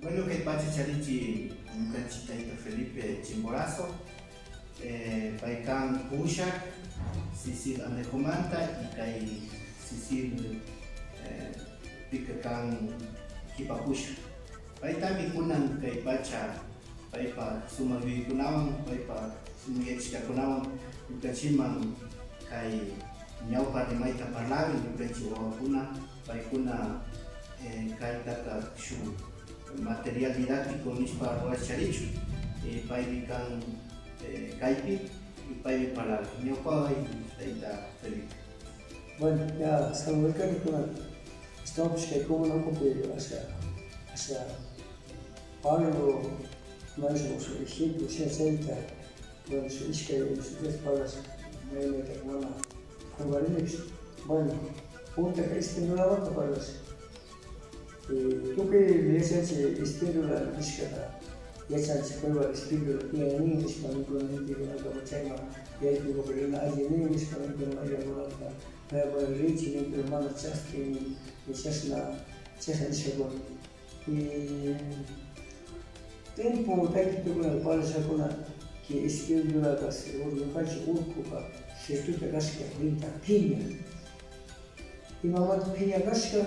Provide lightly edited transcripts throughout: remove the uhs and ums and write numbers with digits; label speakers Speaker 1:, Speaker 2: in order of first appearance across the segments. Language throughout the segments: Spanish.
Speaker 1: Bueno, que pacha charichi canchita Felipe Chimborazo, paikan Pushak, Sisil Alejomanta y kai Sisil Picakan Kipapusha. Paitami kunan kai pacha, paipa sumavi kunawan, paipa sumuyechka kunawan, ukachiman kai nyaupa de maita parlavi, ukachiwa kuna, paikuna kai taka shu material didáctico nispa roas charichu, paivi kan kaipi y paivi parlavi, nyaupa y taita Felipe.
Speaker 2: Bueno, ya salvo que estamos que como no cumple hacia Pablo mais o ejemplo se aceita bueno se dice que se despagas me mete una convalidez bueno punta que este no la va a pagar tú que le haces estilo la discada ya se puede el estilo y en inglés para no entender la tema ya es como que la hay en inglés para no hay algo pero el reach en el hermano Chaskin y Chesna y tempo técnico con el cual se pone que estilo la casa o lo que hace urkuka se estudia gasca linda piña y mamá piña gasca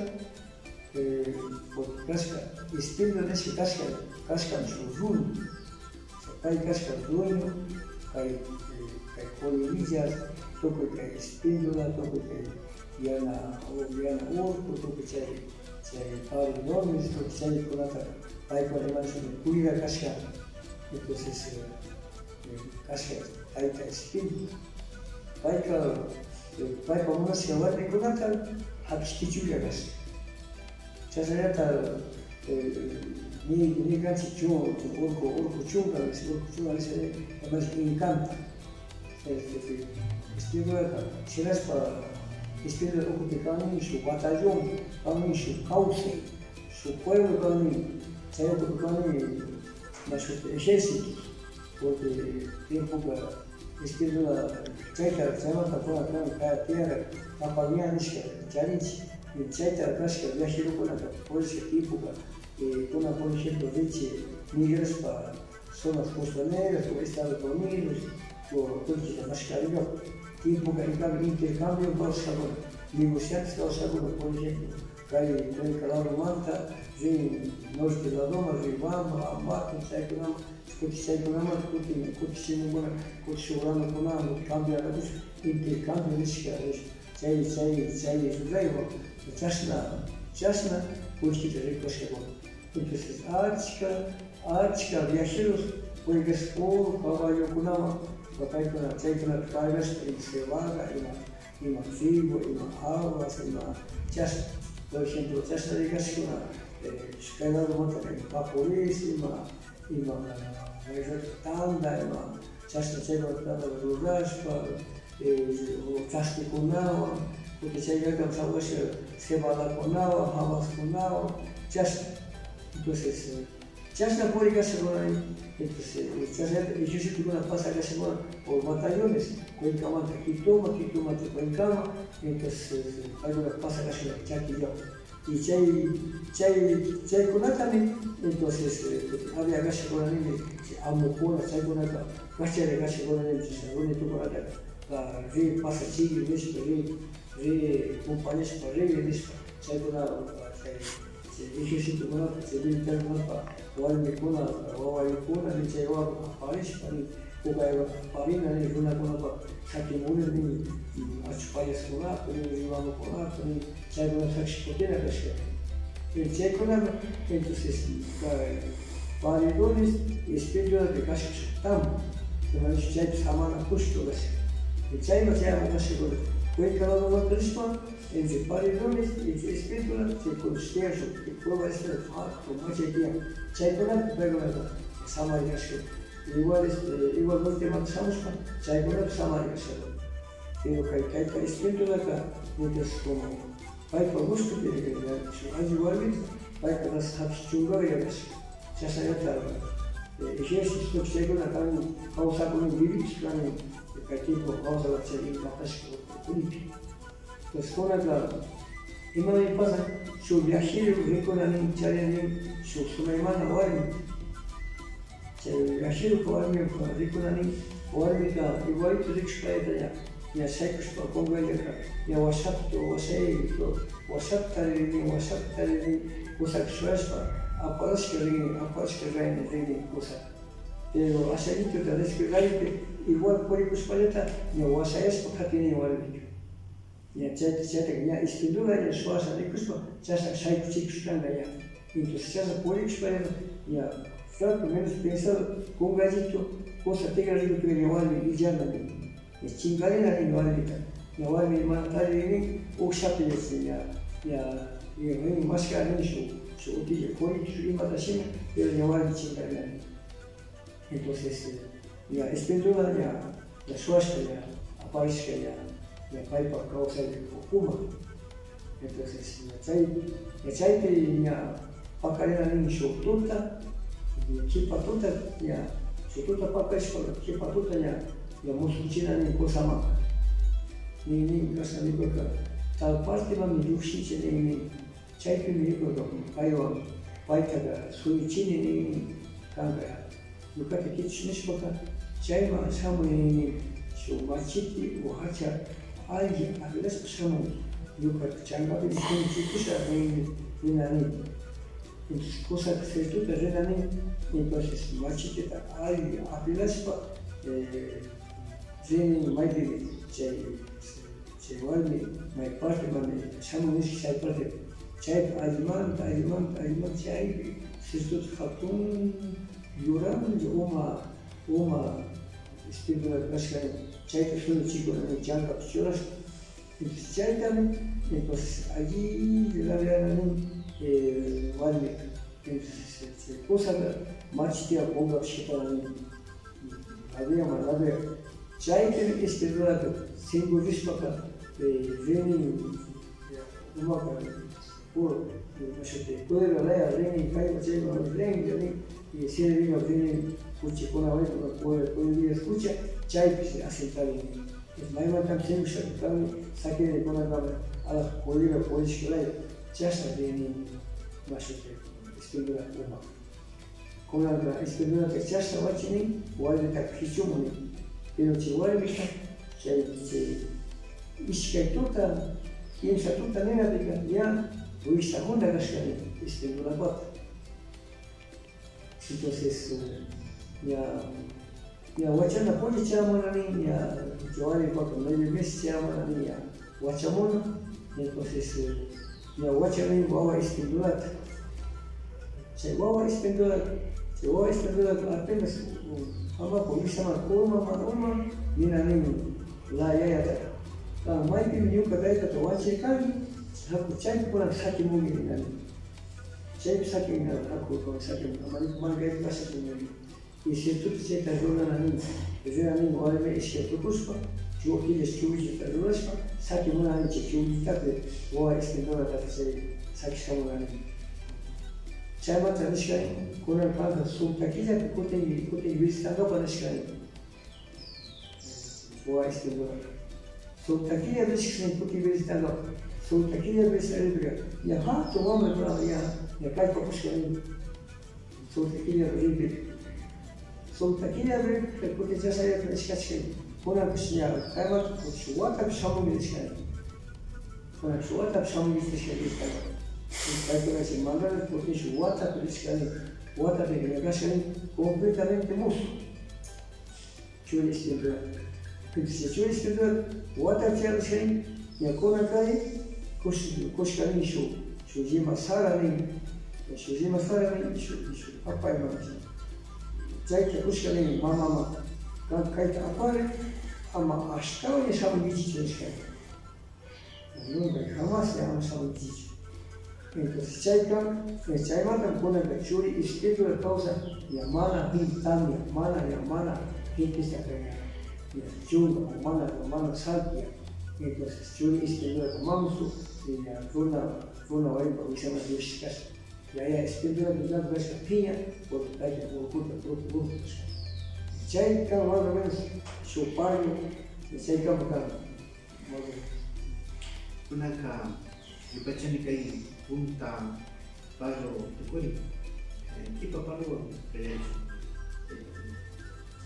Speaker 2: por gasca estilo de ese gasca en su rul hay gasca dueño hay colillas todo que estilo la todo que yana urku todo que se para enormes todo que se con la hay problemas de cuida casca, entonces casca hay que espíritu. Hay como una ciudad de Conata, habstichuya casca. Ya se trata ni ganchichu, urco chunga, se además encanta. Espíritu se las para espíritu de ocupación, su batallón, su cauce, su pueblo también. Se ha ocupado más ejércitos, porque tiempo que espíritu la chaita se llama tapona cada tierra, papavianisca, charichi, y chaita casca viajero con la por ese tipo que toma por ejemplo leche migras para zonas costaneras o Estados Unidos o coches de mascarilla, tipo que hay intercambio para saber, negociantes para saber por ejemplo. Kai calado manta, ri norte de la doma, ri vamos, ambato, sai con ama, kuti simuna, kuti shurama con ama, cambia la luz, intercambio de escalas, sai sudaivo, chasna, puesti de ricosego. Entonces, archka viajeros, porque es por caballo con ama, papai con la chaitana cargas, y se vaga, y ma figo, y ma agua, y ma chasna. Por ejemplo, Chasna de Cascuna, Skala de Montaña, Papurísima, Tanda, Chasna Chelo de Ruraspa, Chasna Kunao, porque se llega a saber se va a la Kunao, Hamas Kunao, Chasna. Entonces, Chasna puede casar entonces, Chasna, yo sé que una pasa casar por batallones, Cuencamanta, Quitoma, Cuencama, entonces hay una pasa casar Chaquillo. Y Chay Kunatami, entonces había casar con la niña, Amopona, Chay Kunata, Casar de casar con la niña, Sarone Tukurata, la Re pasa Chile, Re Compañes para Re, Chay Kunata, ejército se militar para o me kuna o hay kuna ni se va a París para o París ni kuna para Sakimuni ni Achpayas kuna ni vamos kuna ni se va a Sakshipotera casca el se kuna entonces variedades espíritu de casca tam que van a ser samana pustulas el se no se llama casca puede cada uno prisma entre variedades y espíritu se considera que puede ser como ese día Chaitana pero Samarikasho igualmente matamos Chaitana Samarikasho pero que hay espíritu acá entonces como hay por gusto que hay igualmente hay que las habchunga y las ya se ha tratado ejército que se con acá causa con un virus que tipo causa la serie catástrofe política pues con la Ima mi pasa, su viajero riconani, charani, su Sulaimana warmi. Viajero warmi, riconani, warmi ka igual tu rikshpaita ya saikushpa kongailaka, ya wasapto, wasaito, wasaptarini, kusak shwashpa, aparashka rini kusak. Pero asalito te descuidarite, igual por ikuspaleta, ya wasayaspa katini warmi. Ya cetek ya istidula ya suasa de kuspa chasa sai kuchikustanga ya entonces chasa por experiencia ya tanto menos pensado con gallito cosa te gallito que le vale y ya no es chingarina ni vale ya vale matar ni o chape ya ni más que ni su utile por su imitación pero ya vale chingarina entonces ya istidula ya suasa ya aparece ya paipa causa de Puma. Entonces, ya chay ya pacarena ni shotuta, chipatuta ya shotuta pacash para chipatuta ya musuchina ni cosa más. Ni cosa ni cosa. Tal parte va mi dushi ni chay que mi digo paiwa paita suichini ni kanga. Yucate kitchnish boca chay ma samu ni shu machiti uhacha alguien a veces pasamos yo para changa de chiquita en entonces cosa que se tuta renani entonces machita alguien a veces zeni mai de che walme mai parte mane chamo ni sai parte chay alman chay se tut khatun yuram uma estilo de pesca chay que son chicos de changa pichoras entonces chay también pues allí la verdad vale entonces cosa machtia ponga chita había chay que estilo de cinco vispa veni uma por machete puede la veni cay chay veni y si le digo veni escuche con la vez puede escucha chay que se asentar en es mai mai tam sempre shakami sake de con la ala puede escuchar chasa de ni machete estilo uma con la estilo que chasa wachini wale takhichumuni pero si wale vista chay ishkai tuta piensa tuta nena de ya uisa honda gashkani estilo la cuatro entonces ya wachana poli chama ni ya jawali kwa medio mes chama ni ya wachamona entonces ya wachana wawa istindulat se wawa istindulat apenas ama polisa ma uma nina nini la ya ta kama mai bi yuka daita to wache kani hapo chai kuna saki mungi ni chay saki na hapo kwa saki manga yetu basi ni y si tú te ayudas a mí, yo a mí no me es que tú buscas, yo quiero escribir te ayudas, saque una noche que un día te voy a extender la tercera, saque una noche. Chama te dice con el padre su taquilla que puede visitando para escribir. Voy a extender. Su taquilla dice que puede visitando, su taquilla visitando. Ya ha tomado la ya cae por escribir. Su taquilla visitando. Taquilla que puede ya saber que es que una persona que va a su wata pshamu milishkani una su wata pshamu milishkani que es el mandar porque su wata milishkani wata de gashani completamente muso chuli siempre que se chuli siempre wata milishkani ya kona kai koshkani shu jima sarani shu papa imani chay que busca ni mama kan kaita apare ama hasta hoy sabe dicho es que nunca jamás se ha sabido dicho entonces chay mata con el churi espíritu de causa llamada hitania mana gente se agrega y churi mana salvia entonces churi espíritu de mamsu y la funa hoy por visar las discas ya espíritu de la nuestra piña por tal que por chay ka más o menos su pario chay ka bacana
Speaker 1: kunaka Ipachani kay punta palo tukuri. Kipa palo derecho.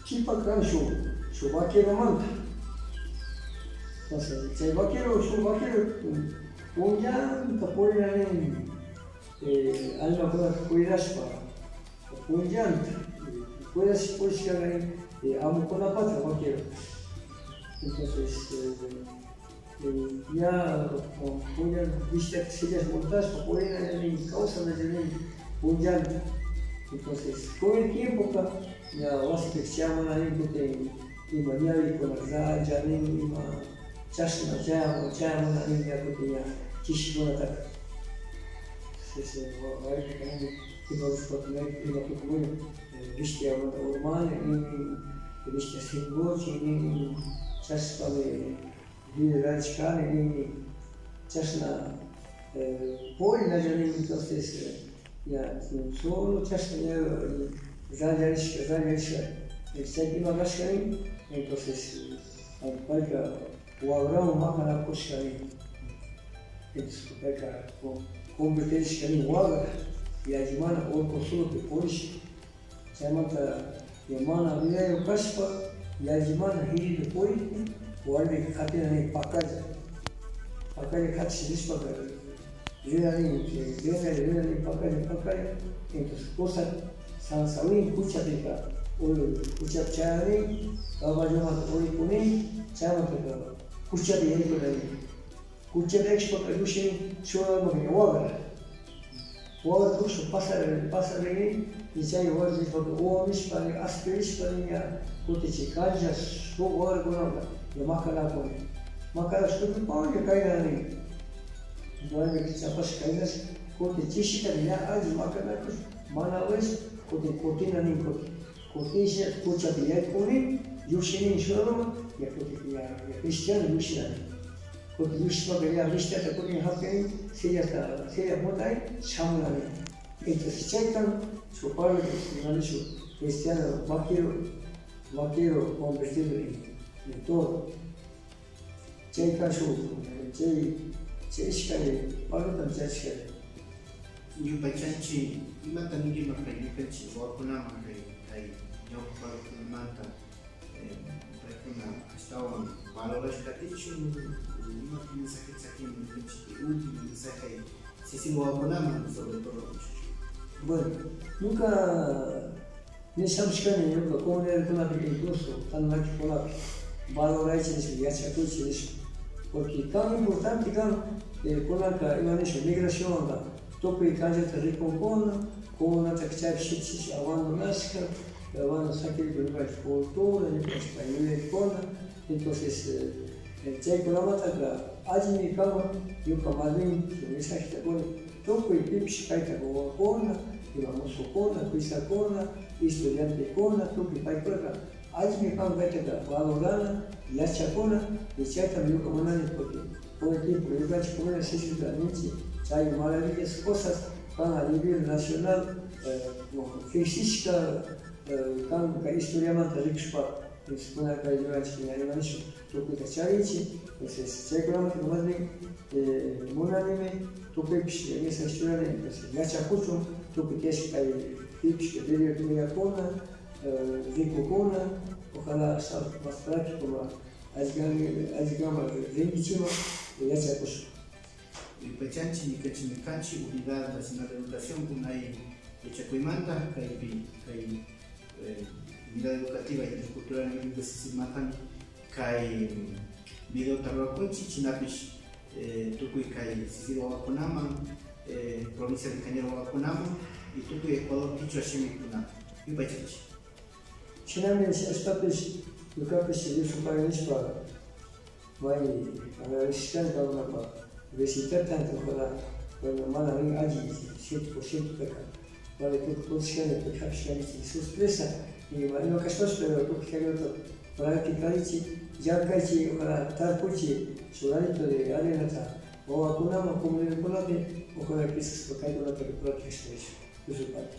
Speaker 2: Kipa kan su vaquero manta. Entonces, su vaquero un llanta puede alma con cuidas para un llanta. Puedes que amo con la pata vaquero. Entonces, ya pueden visitar sillas montadas para poder causa de un llanta. Entonces, con el tiempo, ya vas a que se llaman a él porque y con la ya ni chasna llama a él ya porque ya chisco la taca. Entonces, va a ir que no es para tener que lo que puede viste a una normal y viste a sin voz y chaspa de liderazgo y chasna por la ya entonces ya solo chasna ya el gascarín, entonces para guardamos más a la cosa entonces para convertirse en guarda y allí mana o consuelo que pois se llama mana video caspa y allí mana hiri de pois o algo que hace en pacaya que hace lispa viene pacaya entonces cosa san saúl escucha de o escucha chare baba yo más hoy pone chama que escucha de ahí por ahí escucha de expo que escuchen solo lo que guarda o ruso pasa de y ya igual de todo o mis para aspiris para ya porque se calla su o algo no lo macala con macala su que pone caer ahí bueno que se pasa caídas porque chica ya hay macala pues mana vez porque cortina ni cortina escucha de ahí pone yo sin solo ya porque ya cristiano yo sin porque yo que ya viste que porque hace sería montaña chamulani entonces checan su padre su cristiano vaquero convertido en todo checan su cheshkare palutan cheshkare
Speaker 1: Yo pachanchi mata ni ma kai pechi wa kuna ma kai yo palutan mata kuna estaban valores katichu no tiene saque último mensaje si lo abonamos sobre todo.
Speaker 2: Bueno, nunca ne sabes que nunca como era con la incluso tan mal que con la valorar ese ya se acuerda porque tan importante que con la migración la tope canje te recompone con una taxa shitsi avando nasca avando saque de lugar cultura de español entonces Jai Kulamata Ajimi Kama, Yuka Malin, Misaki Takoni, Toko y Pips Kaita Kona, Ivamoso Kona, Kuisa Kona, Estudiante Kona, Toki Paikaka, Ajimi Kama Kaita Valorana, Yacha Kona, y Chata Yuka Manani, porque por el tiempo que yo cacho como necesariamente, hay maravillas cosas para a nivel nacional, física, como historia manta Rixpa. Es una calle que hay una nicho, toque de charichi, entonces se graba que más bien monanime, toque que en esa historia entonces ya chapucho, toque que es que pips que debe tener cona, rico cona, ojalá sea más práctico como azgama rendichima, ya chapucho.
Speaker 1: El pechanchi y cachimicanchi, Unidad Nacional de Educación, con ahí Chacuimanta, que Unidad Educativa y Cultural de Sisimatan, Kai Video Tarraconchi, Chinapish, Tucuy Kai Sisido Wakunama, Provincia de Cañero Wakunama, y Tucuy Ecuador, Picho Hashimikuna, y Pachachi.
Speaker 2: Chinami Stapish, Lucapish, y su país para vai a la visita para visitar tanto para mala ven allí 7% peca. Vale, tu posición de pecar sorpresa. Y no que estás, pero tú que quieres para que caichi, ya caichi, para tal coche, solarito de arena, o vacunamos como el colate, o con la crisis, porque hay una película que es eso, parte.